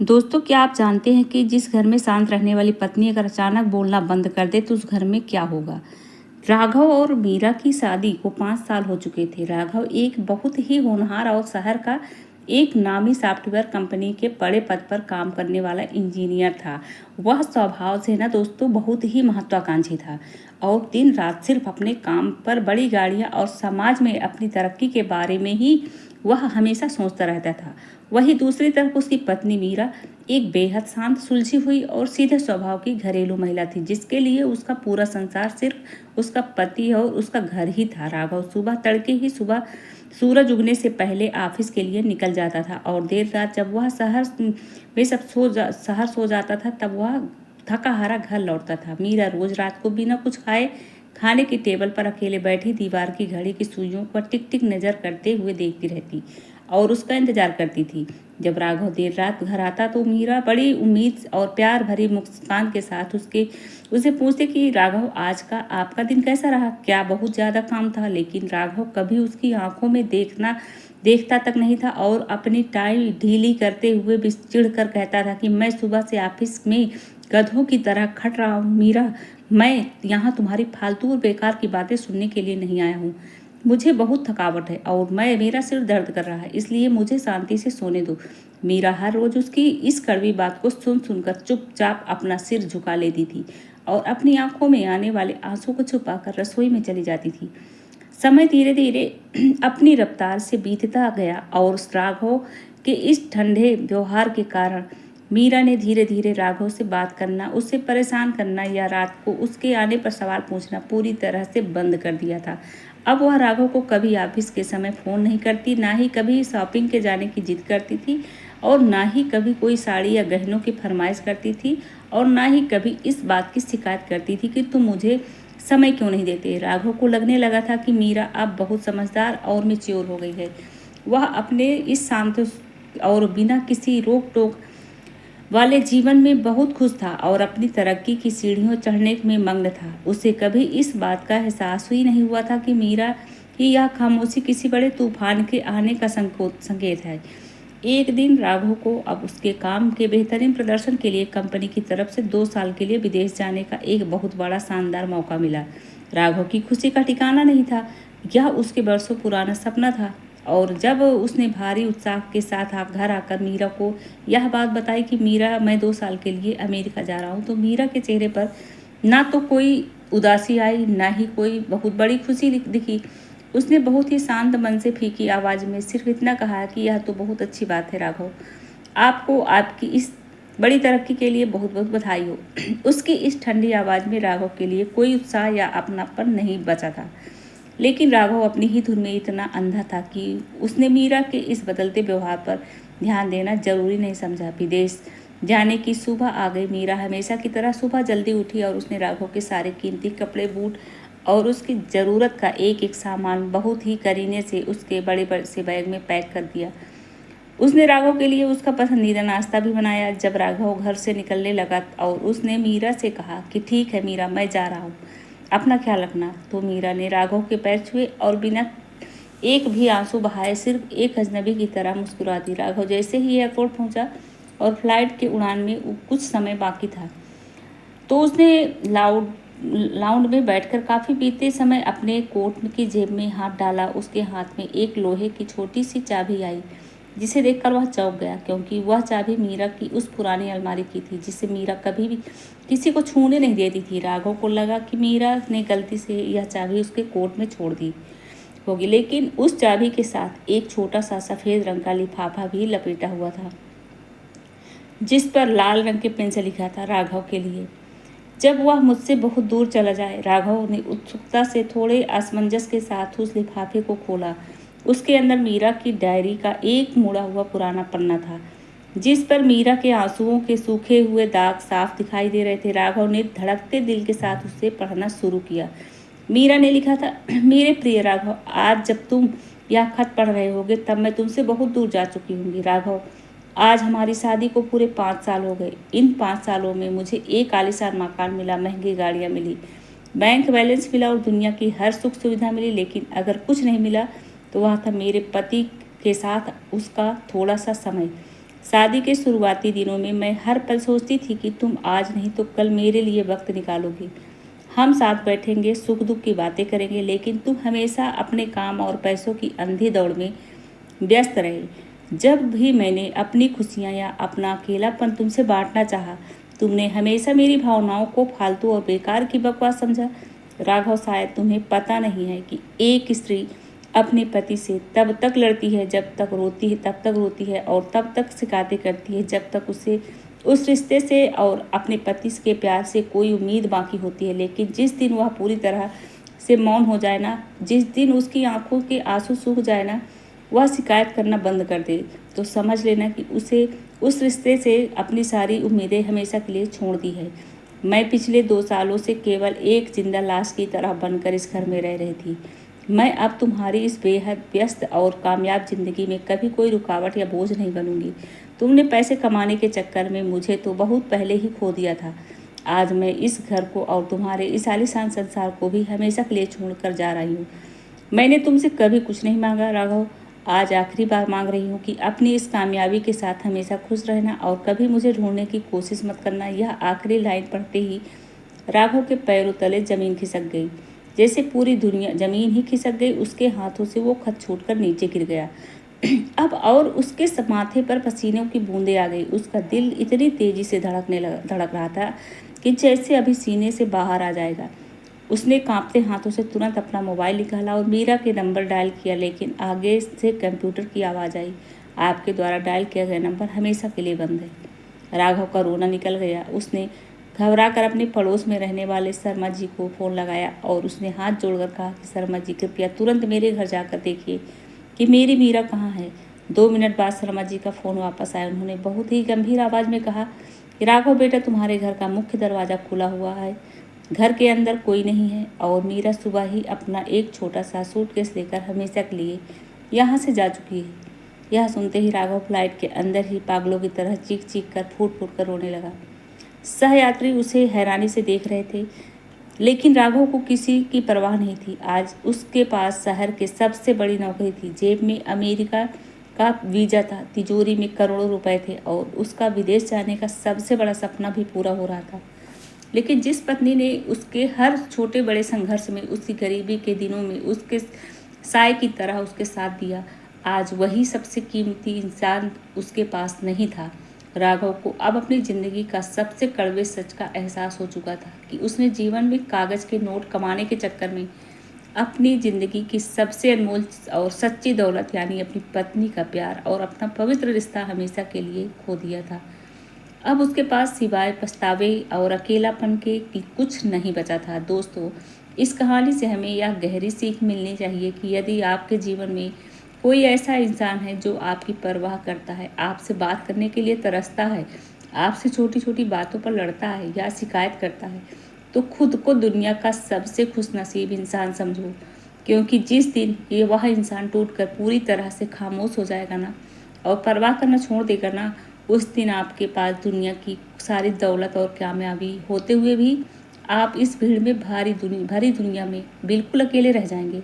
दोस्तों, क्या आप जानते हैं कि जिस घर में शांत रहने वाली पत्नी अगर अचानक बोलना बंद कर दे तो उस घर में क्या होगा। राघव और मीरा की शादी को 5 साल हो चुके थे। राघव एक बहुत ही होनहार और शहर का एक नामी सॉफ्टवेयर कंपनी के बड़े पद पर काम करने वाला इंजीनियर था। वह स्वभाव से ना दोस्तों बहुत ही महत्वाकांक्षी था और दिन रात सिर्फ अपने काम पर, बड़ी गाड़ियां और समाज में अपनी तरक्की के बारे में ही वह हमेशा सोचता रहता था। वहीं दूसरी तरफ उसकी पत्नी मीरा एक बेहद शांत, सुलझी हुई और सीधे स्वभाव की घरेलू महिला थी, जिसके लिए उसका पूरा संसार सिर्फ उसका पति और उसका घर ही था। राघव सुबह तड़के ही सुबह सूरज उगने से पहले ऑफिस के लिए निकल जाता था और देर रात जब वह शहर सो जाता था तब वह थका हारा घर लौटता था। मीरा रोज रात को बिना कुछ खाए खाने की टेबल पर अकेले बैठी दीवार की घड़ी की सुइयों पर टिक टिक नजर करते हुए देखती रहती और उसका इंतजार करती थी। जब राघव देर रात घर आता तो मीरा बड़ी उम्मीद और प्यार भरी मुस्कान के साथ उसे पूछते कि राघव, आज का आपका दिन कैसा रहा, क्या बहुत ज़्यादा काम था। लेकिन राघव कभी उसकी आंखों में देखता तक नहीं था और अपनी टाई ढीली करते हुए भी चिढ़कर कहता था कि मैं सुबह से ऑफिस में गधों की तरह खट रहा हूँ। मीरा, मैं यहाँ तुम्हारी फालतू और बेकार की बातें सुनने के लिए नहीं आया हूँ। मुझे बहुत थकावट है और मेरा सिर दर्द कर रहा है, इसलिए मुझे शांति से सोने दो। मीरा हर रोज उसकी इस कड़वी बात को सुनकर चुपचाप अपना सिर झुका लेती थी और अपनी आंखों में आने वाले आंसू को छुपाकर रसोई में चली जाती थी। समय धीरे धीरे अपनी रफ्तार से बीतता गया और राघव के इस ठंडे व्यवहार के कारण मीरा ने धीरे धीरे राघव से बात करना, उसे परेशान करना या रात को उसके आने पर सवाल पूछना पूरी तरह से बंद कर दिया था। अब वह राघव को कभी ऑफिस के समय फ़ोन नहीं करती, ना ही कभी शॉपिंग के जाने की जिद करती थी और ना ही कभी कोई साड़ी या गहनों की फरमाइश करती थी और ना ही कभी इस बात की शिकायत करती थी कि तुम मुझे समय क्यों नहीं देते। राघव को लगने लगा था कि मीरा अब बहुत समझदार और मैच्योर हो गई है। वह अपने इस शांत और बिना किसी रोक टोक वाले जीवन में बहुत खुश था और अपनी तरक्की की सीढ़ियों चढ़ने में मग्न था। उसे कभी इस बात का एहसास ही नहीं हुआ था कि मीरा की यह खामोशी किसी बड़े तूफान के आने का संकेत है। एक दिन राघव को अब उसके काम के बेहतरीन प्रदर्शन के लिए कंपनी की तरफ से 2 साल के लिए विदेश जाने का एक बहुत बड़ा शानदार मौका मिला। राघव की खुशी का ठिकाना नहीं था। यह उसके वर्षों पुराना सपना था और जब उसने भारी उत्साह के साथ घर आकर मीरा को यह बात बताई कि मीरा, मैं 2 साल के लिए अमेरिका जा रहा हूँ, तो मीरा के चेहरे पर ना तो कोई उदासी आई, ना ही कोई बहुत बड़ी खुशी दिखी। उसने बहुत ही शांत मन से फीकी आवाज़ में सिर्फ इतना कहा कि यह तो बहुत अच्छी बात है राघव, आपको आपकी इस बड़ी तरक्की के लिए बहुत बहुत बधाई हो। उसकी इस ठंडी आवाज़ में राघव के लिए कोई उत्साह या अपनापन नहीं बचा था। लेकिन राघव अपनी ही धुन में इतना अंधा था कि उसने मीरा के इस बदलते व्यवहार पर ध्यान देना जरूरी नहीं समझा। विदेश जाने की सुबह आ गई। मीरा हमेशा की तरह सुबह जल्दी उठी और उसने राघव के सारे कीमती कपड़े, बूट और उसकी ज़रूरत का एक एक सामान बहुत ही करीने से उसके बड़े से बैग में पैक कर दिया। उसने राघव के लिए उसका पसंदीदा नाश्ता भी बनाया। जब राघव घर से निकलने लगा और उसने मीरा से कहा कि ठीक है मीरा, मैं जा रहा हूँ, अपना ख्याल रखना, तो मीरा ने राघव के पैर छुए और बिना एक भी आंसू बहाए सिर्फ एक अजनबी की तरह मुस्कुरा दी। राघव जैसे ही एयरपोर्ट पहुंचा और फ्लाइट के उड़ान में कुछ समय बाकी था तो उसने लाउंज में बैठकर काफ़ी पीते समय अपने कोट की जेब में हाथ डाला। उसके हाथ में एक लोहे की छोटी सी चाबी आई, जिसे देखकर वह चौंक गया, क्योंकि वह चाबी मीरा की उस पुरानी अलमारी की थी जिसे मीरा कभी भी किसी को छूने नहीं देती थी। राघव को लगा कि मीरा ने गलती से यह चाबी उसके कोट में छोड़ दी होगी, लेकिन उस चाबी के साथ एक छोटा सा सफ़ेद रंग का लिफाफा भी लपेटा हुआ था, जिस पर लाल रंग के पेन से लिखा था, राघव के लिए, जब वह मुझसे बहुत दूर चला जाए। राघव ने उत्सुकता से थोड़े असमंजस के साथ उस लिफाफे को खोला। उसके अंदर मीरा की डायरी का एक मुड़ा हुआ पुराना पन्ना था, जिस पर मीरा के आंसुओं के सूखे हुए दाग साफ दिखाई दे रहे थे। राघव ने धड़कते दिल के साथ उसे पढ़ना शुरू किया। मीरा ने लिखा था, मेरे प्रिय राघव, आज जब तुम यह खत पढ़ रहे होगे तब मैं तुमसे बहुत दूर जा चुकी होंगी। राघव, आज हमारी शादी को पूरे 5 साल हो गए। इन 5 सालों में मुझे एक आलीशान मकान मिला, महंगी गाड़ियाँ मिली, बैंक बैलेंस मिला और दुनिया की हर सुख सुविधा मिली, लेकिन अगर कुछ नहीं मिला तो वह था मेरे पति के साथ उसका थोड़ा सा समय। शादी के शुरुआती दिनों में मैं हर पल सोचती थी कि तुम आज नहीं तो कल मेरे लिए वक्त निकालोगी। हम साथ बैठेंगे, सुख दुख की बातें करेंगे, लेकिन तुम हमेशा अपने काम और पैसों की अंधी दौड़ में व्यस्त रहे। जब भी मैंने अपनी खुशियाँ या अपना अकेलापन तुमसे बांटना चाहा, तुमने हमेशा मेरी भावनाओं को फालतू और बेकार की बकवास समझा। राघव, शायद तुम्हें पता नहीं है कि एक स्त्री अपने पति से तब तक लड़ती है जब तक रोती है, तब तक रोती है और तब तक शिकायतें करती है जब तक उसे उस रिश्ते से और अपने पति के प्यार से कोई उम्मीद बाकी होती है। लेकिन जिस दिन वह पूरी तरह से मौन हो जाए ना, जिस दिन उसकी आंखों के आंसू सूख जाए ना, वह शिकायत करना बंद कर दे, तो समझ लेना कि उसे उस रिश्ते से अपनी सारी उम्मीदें हमेशा के लिए छोड़ दी है। मैं पिछले 2 सालों से केवल एक जिंदा लाश की तरह बनकर इस घर में रह रही थी। मैं अब तुम्हारी इस बेहद व्यस्त और कामयाब जिंदगी में कभी कोई रुकावट या बोझ नहीं बनूंगी। तुमने पैसे कमाने के चक्कर में मुझे तो बहुत पहले ही खो दिया था। आज मैं इस घर को और तुम्हारे इस आलीशान संसार को भी हमेशा के लिए छोड़कर जा रही हूँ। मैंने तुमसे कभी कुछ नहीं मांगा राघव। आज आखिरी बार मांग रही हूँ कि अपनी इस कामयाबी के साथ हमेशा खुश रहना और कभी मुझे ढूंढने की कोशिश मत करना। यह आखिरी लाइन पढ़ते ही राघव के पैरों तले जमीन खिसक गई, जैसे पूरी दुनिया जमीन ही खिसक गई। उसके हाथों से वो खत छूटकर नीचे गिर गया। अब और उसके माथे पर पसीनों की बूंदें आ गई। उसका दिल इतनी तेजी से धड़क रहा था कि जैसे अभी सीने से बाहर आ जाएगा। उसने कांपते हाथों से तुरंत अपना मोबाइल निकाला और मीरा के नंबर डायल किया, लेकिन आगे से कंप्यूटर की आवाज़ आई, आपके द्वारा डायल किया गया नंबर हमेशा के लिए बंद है। राघव का रोना निकल गया। उसने घबरा कर अपने पड़ोस में रहने वाले शर्मा जी को फ़ोन लगाया और उसने हाथ जोड़कर कहा कि शर्मा जी, कृपया तुरंत मेरे घर जाकर देखिए कि मेरी मीरा कहाँ है। 2 मिनट बाद शर्मा जी का फ़ोन वापस आया। उन्होंने बहुत ही गंभीर आवाज़ में कहा कि राघव बेटा, तुम्हारे घर का मुख्य दरवाज़ा खुला हुआ है, घर के अंदर कोई नहीं है और मीरा सुबह ही अपना एक छोटा सा सूटकेस लेकर हमेशा के लिए यहाँ से जा चुकी है। यह सुनते ही राघव फ्लाइट के अंदर ही पागलों की तरह चीख चीख कर फूट फूट कर रोने लगा। सहयात्री उसे हैरानी से देख रहे थे, लेकिन राघव को किसी की परवाह नहीं थी। आज उसके पास शहर के सबसे बड़ी नौकरी थी, जेब में अमेरिका का वीज़ा था, तिजोरी में करोड़ों रुपए थे और उसका विदेश जाने का सबसे बड़ा सपना भी पूरा हो रहा था। लेकिन जिस पत्नी ने उसके हर छोटे बड़े संघर्ष में, उसकी गरीबी के दिनों में उसके साय की तरह उसके साथ दिया, आज वही सबसे कीमती इंसान उसके पास नहीं था। राघव को अब अपनी जिंदगी का सबसे कड़वे सच का एहसास हो चुका था कि उसने जीवन में कागज के नोट कमाने के चक्कर में अपनी जिंदगी की सबसे अनमोल और सच्ची दौलत यानी अपनी पत्नी का प्यार और अपना पवित्र रिश्ता हमेशा के लिए खो दिया था। अब उसके पास सिवाय पछतावे और अकेलापन के कि कुछ नहीं बचा था। दोस्तों, इस कहानी से हमें यह गहरी सीख मिलनी चाहिए कि यदि आपके जीवन में कोई ऐसा इंसान है जो आपकी परवाह करता है, आपसे बात करने के लिए तरसता है, आपसे छोटी छोटी बातों पर लड़ता है या शिकायत करता है, तो खुद को दुनिया का सबसे खुशनसीब इंसान समझो। क्योंकि जिस दिन ये वह इंसान टूटकर पूरी तरह से खामोश हो जाएगा ना और परवाह करना छोड़ देगा ना, उस दिन आपके पास दुनिया की सारी दौलत और कामयाबी होते हुए भी आप इस भीड़ में भरी दुनिया में बिल्कुल अकेले रह जाएंगे।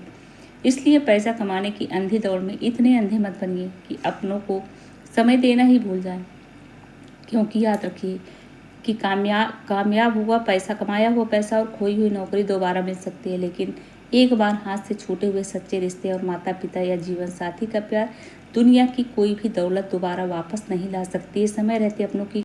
इसलिए पैसा कमाने की अंधी दौड़ में इतने अंधे मत बनिए कि अपनों को समय देना ही भूल जाएं। क्योंकि याद रखिए कि कामयाब हुआ पैसा, कमाया हुआ पैसा और खोई हुई नौकरी दोबारा मिल सकती है, लेकिन एक बार हाथ से छूटे हुए सच्चे रिश्ते और माता पिता या जीवन साथी का प्यार दुनिया की कोई भी दौलत दोबारा वापस नहीं ला सकती है। समय रहते अपनों की